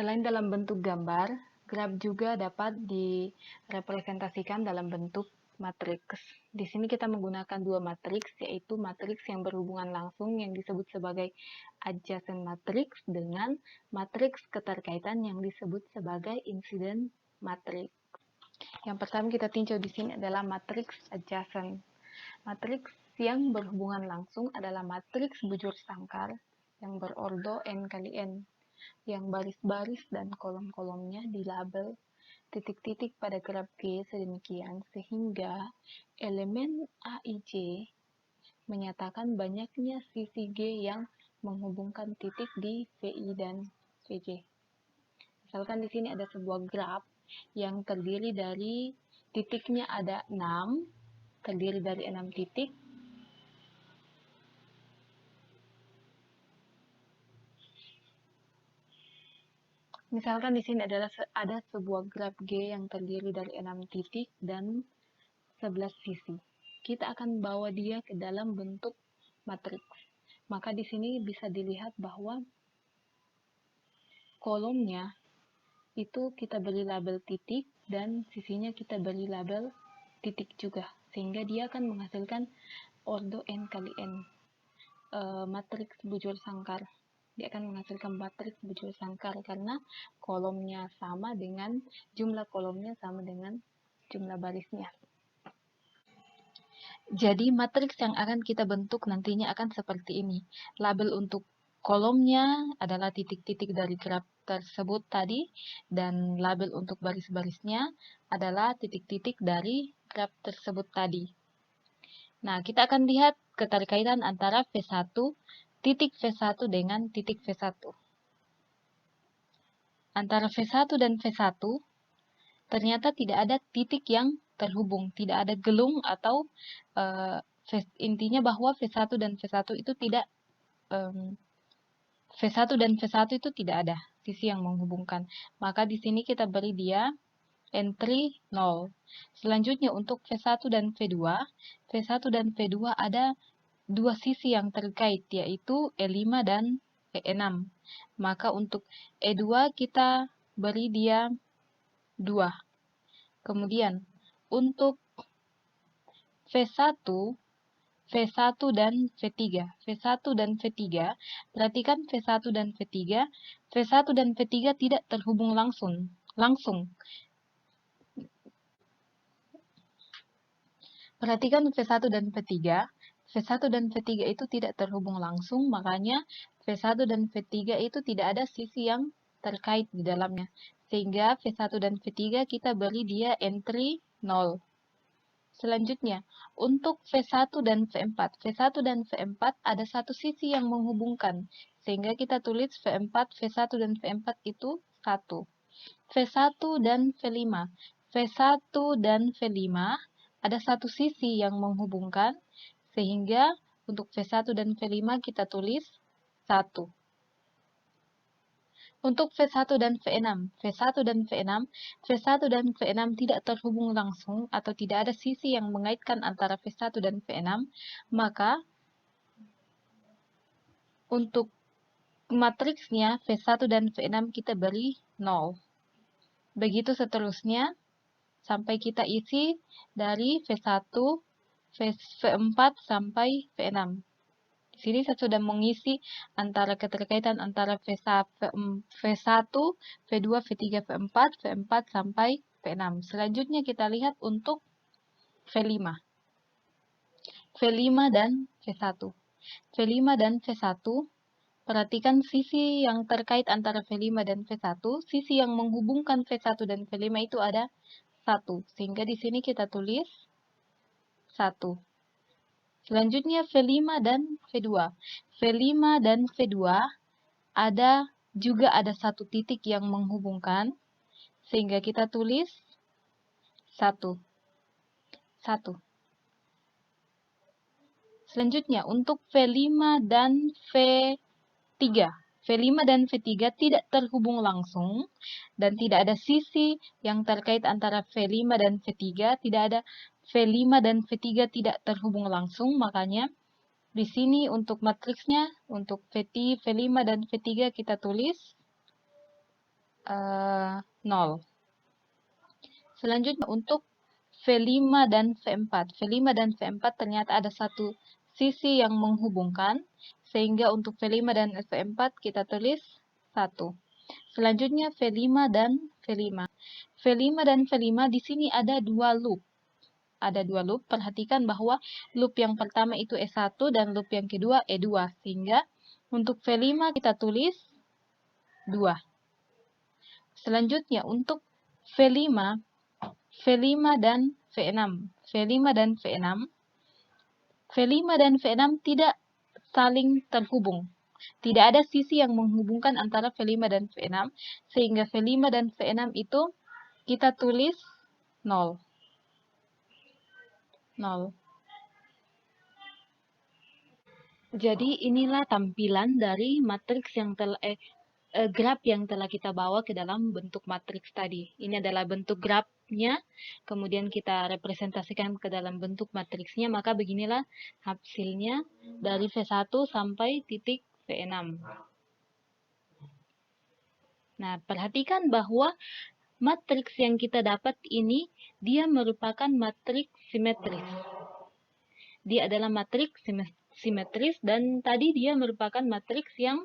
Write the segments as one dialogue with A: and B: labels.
A: Selain dalam bentuk gambar, graf juga dapat direpresentasikan dalam bentuk matriks. Di sini kita menggunakan dua matriks, yaitu matriks yang berhubungan langsung yang disebut sebagai adjacent matrix dengan matriks keterkaitan yang disebut sebagai incident matrix. Yang pertama kita tinjau di sini adalah matriks adjacent. Matriks yang berhubungan langsung adalah matriks bujur sangkar yang berordo n kali n, yang baris-baris dan kolom-kolomnya dilabel titik-titik pada graf G sedemikian sehingga elemen AIJ menyatakan banyaknya sisi G yang menghubungkan titik di VI dan VJ. Misalkan di sini ada sebuah graf yang terdiri dari titiknya ada 6, terdiri dari 6 titik. Misalkan di sini ada sebuah graf G yang terdiri dari 6 titik dan 11 sisi. Kita akan bawa dia ke dalam bentuk matriks. Maka di sini bisa dilihat bahwa kolomnya itu kita beri label titik dan sisinya kita beri label titik juga. Sehingga dia akan menghasilkan ordo n kali n, matriks bujur sangkar. Dia akan menghasilkan matriks bujur sangkar karena kolomnya sama dengan jumlah kolomnya sama dengan jumlah barisnya. Jadi matriks yang akan kita bentuk nantinya akan seperti ini. Label untuk kolomnya adalah titik-titik dari graf tersebut tadi, dan label untuk baris-barisnya adalah titik-titik dari graf tersebut tadi. Nah, kita akan lihat keterkaitan antara V1, titik V1 dengan titik V1. Antara V1 dan V1, ternyata tidak ada titik yang terhubung, tidak ada gelung atau intinya bahwa V1 dan V1 itu tidak V1 dan V1 itu tidak ada sisi yang menghubungkan. Maka di sini kita beri dia entry 0. Selanjutnya untuk V1 dan V2, V1 dan V2 ada dua sisi yang terkait, yaitu E5 dan E6. Maka untuk E2 kita beri dia 2. Kemudian untuk V1 dan V3. V1 dan V3, perhatikan V1 dan V3. V1 dan V3 tidak terhubung langsung. Perhatikan V1 dan V3. V1 dan V3 itu tidak terhubung langsung, makanya V1 dan V3 itu tidak ada sisi yang terkait di dalamnya. Sehingga V1 dan V3 kita beri dia entry 0. Selanjutnya, untuk V1 dan V4. V1 dan V4 ada satu sisi yang menghubungkan. Sehingga kita tulis V4, V1 dan V4 itu 1. V1 dan V5. V1 dan V5 ada satu sisi yang menghubungkan. Sehingga untuk V1 dan V5 kita tulis 1. Untuk V1 dan V6, V1 dan V6, V1 dan V6 tidak terhubung langsung atau tidak ada sisi yang mengaitkan antara V1 dan V6, maka untuk matriksnya V1 dan V6 kita beri 0. Begitu seterusnya sampai kita isi dari V1, V4 sampai V6. Di sini saya sudah mengisi antara keterkaitan antara V1, V2, V3, V4, V4 sampai V6. Selanjutnya kita lihat untuk V5. V5 dan V1. V5 dan V1, perhatikan sisi yang terkait antara V5 dan V1. Sisi yang menghubungkan V1 dan V5 itu ada 1. Sehingga di sini kita tulis 1. Selanjutnya V5 dan V2. V5 dan V2 juga ada satu titik yang menghubungkan, sehingga kita tulis 1. Selanjutnya untuk V5 dan V3. V5 dan V3 tidak terhubung langsung dan tidak ada sisi yang terkait antara V5 dan V3, tidak ada V5 dan V3 tidak terhubung langsung, makanya di sini untuk matriksnya, untuk V5 dan V3 kita tulis 0. Selanjutnya untuk V5 dan V4. V5 dan V4 ternyata ada satu sisi yang menghubungkan, sehingga untuk V5 dan V4 kita tulis 1. Selanjutnya V5 dan V5. V5 dan V5 di sini ada dua loop. Ada dua loop. Perhatikan bahwa loop yang pertama itu E1 dan loop yang kedua E2. Sehingga untuk V5 kita tulis 2. Selanjutnya untuk V5 dan V6. V5 dan V6. V5 dan V6 tidak saling terhubung. Tidak ada sisi yang menghubungkan antara V5 dan V6. Sehingga V5 dan V6 itu kita tulis 0. 0. Jadi inilah tampilan dari matriks yang graf yang telah kita bawa ke dalam bentuk matriks tadi. Ini adalah bentuk grafnya, kemudian kita representasikan ke dalam bentuk matriksnya, maka beginilah hasilnya dari V1 sampai titik V6. Nah, perhatikan bahwa matriks yang kita dapat ini, dia merupakan matriks simetris. Dia adalah matriks simetris dan tadi dia merupakan matriks yang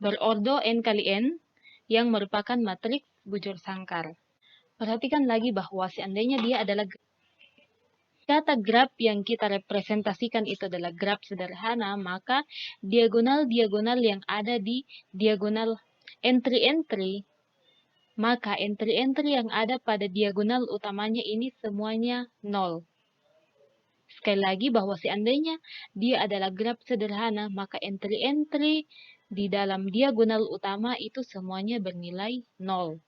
A: berordo n kali n yang merupakan matriks bujur sangkar. Perhatikan lagi bahwa seandainya dia adalah kata graf yang kita representasikan itu adalah graf sederhana, maka diagonal-diagonal yang ada di diagonal entry-entry, maka entry-entry yang ada pada diagonal utamanya ini semuanya 0. Sekali lagi bahwa seandainya dia adalah graf sederhana, maka entry-entry di dalam diagonal utama itu semuanya bernilai 0.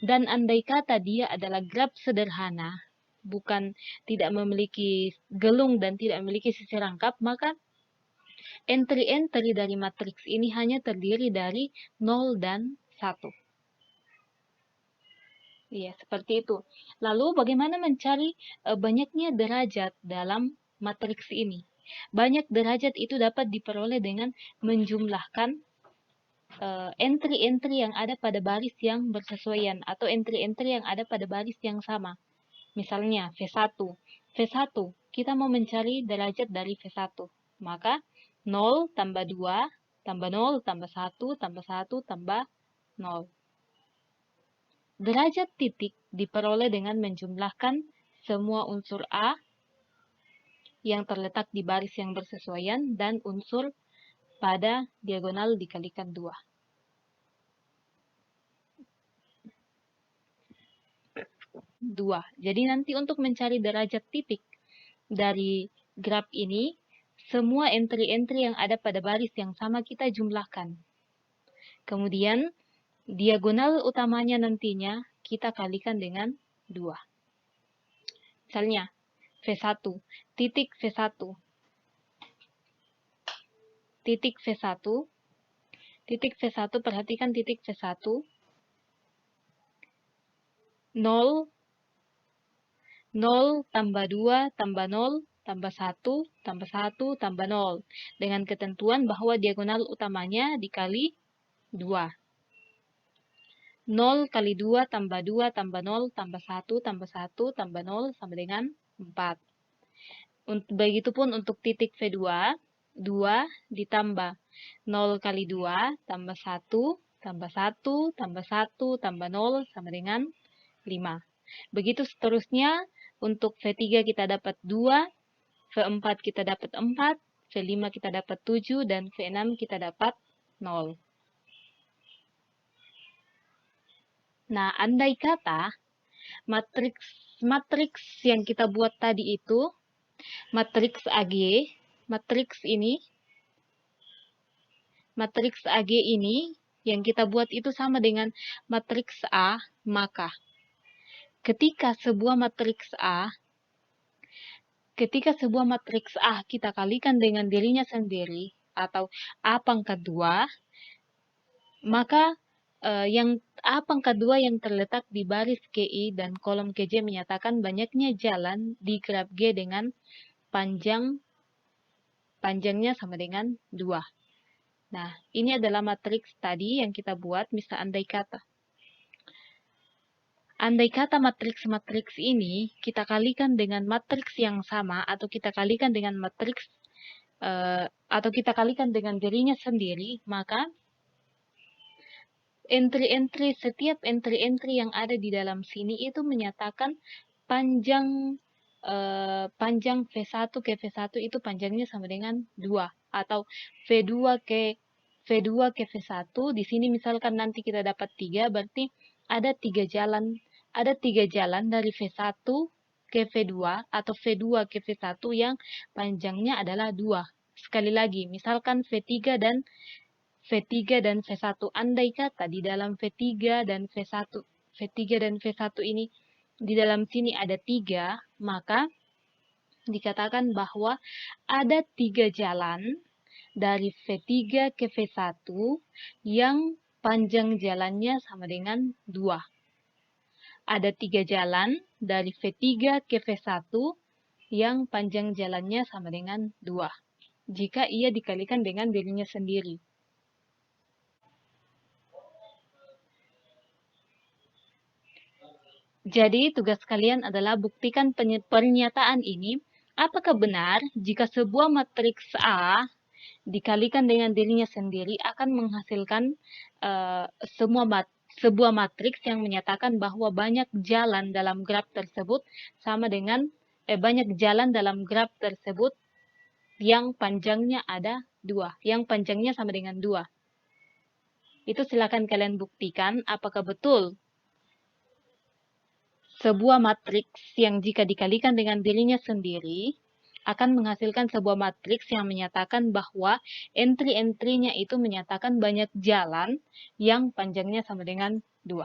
A: Dan andai kata dia adalah graf sederhana, bukan tidak memiliki gelung dan tidak memiliki sisi rangkap, maka entry-entry dari matriks ini hanya terdiri dari 0 dan 1. Ya, seperti itu. Lalu bagaimana mencari banyaknya derajat dalam matriks ini? Banyak derajat itu dapat diperoleh dengan menjumlahkan entry-entry yang ada pada baris yang bersesuaian atau entry-entry yang ada pada baris yang sama. Misalnya V1. V1, kita mau mencari derajat dari V1. Maka 0 tambah 2 tambah 0 tambah 1 tambah 1 tambah 0. Derajat titik diperoleh dengan menjumlahkan semua unsur A yang terletak di baris yang bersesuaian dan unsur pada diagonal dikalikan 2. Jadi nanti untuk mencari derajat titik dari graf ini, semua entry-entry yang ada pada baris yang sama kita jumlahkan. Kemudian diagonal utamanya nantinya kita kalikan dengan 2. Misalnya V1, titik V1, titik V1, titik V1, perhatikan titik V1, 0, 0 tambah 2 tambah 0 tambah 1 tambah 1 tambah 0. Dengan ketentuan bahwa diagonal utamanya dikali 2. 0 kali 2 tambah 2 tambah 0 tambah 1 tambah 1 tambah 0 sama dengan 4. Begitupun untuk titik V2, 2 ditambah 0 kali 2 tambah 1 tambah 1 tambah 1 tambah 0 sama dengan 5. Begitu seterusnya, untuk V3 kita dapat 2, V4 kita dapat 4, V5 kita dapat 7, dan V6 kita dapat 0. Nah, andai kata matriks yang kita buat tadi itu, matriks AG, matriks ini yang kita buat itu sama dengan matriks A, maka ketika sebuah matriks A kita kalikan dengan dirinya sendiri atau A pangkat 2, maka yang A pangkat 2 yang terletak di baris KI dan kolom KJ menyatakan banyaknya jalan di graf G dengan panjangnya sama dengan 2. Nah, ini adalah matriks tadi yang kita buat, misal andai kata. Andai kata matriks-matriks ini kita kalikan dengan matriks yang sama atau kita kalikan dengan matriks atau kita kalikan dengan dirinya sendiri, maka setiap entry-entry yang ada di dalam sini itu menyatakan panjang panjang V1 ke V1 itu panjangnya sama dengan 2 atau V2 ke V1. Di sini misalkan nanti kita dapat 3, berarti ada 3 jalan dari V1 ke V2 atau V2 ke V1 yang panjangnya adalah 2. Sekali lagi, misalkan V3 dan V1. Andai kata di dalam V3 dan V1 ini di dalam sini ada 3, maka dikatakan bahwa ada 3 jalan dari V3 ke V1 yang panjang jalannya sama dengan 2. Ada 3 jalan dari V3 ke V1 yang panjang jalannya sama dengan 2. Jika ia dikalikan dengan dirinya sendiri. Jadi, tugas kalian adalah buktikan pernyataan ini. Apakah benar jika sebuah matriks A dikalikan dengan dirinya sendiri akan menghasilkan sebuah matriks yang menyatakan bahwa banyak jalan dalam graf tersebut sama dengan banyak jalan dalam graf tersebut yang panjangnya ada 2, yang panjangnya sama dengan 2. Itu silakan kalian buktikan apakah betul sebuah matriks yang jika dikalikan dengan dirinya sendiri akan menghasilkan sebuah matriks yang menyatakan bahwa entry-entry-nya itu menyatakan banyak jalan yang panjangnya sama dengan 2.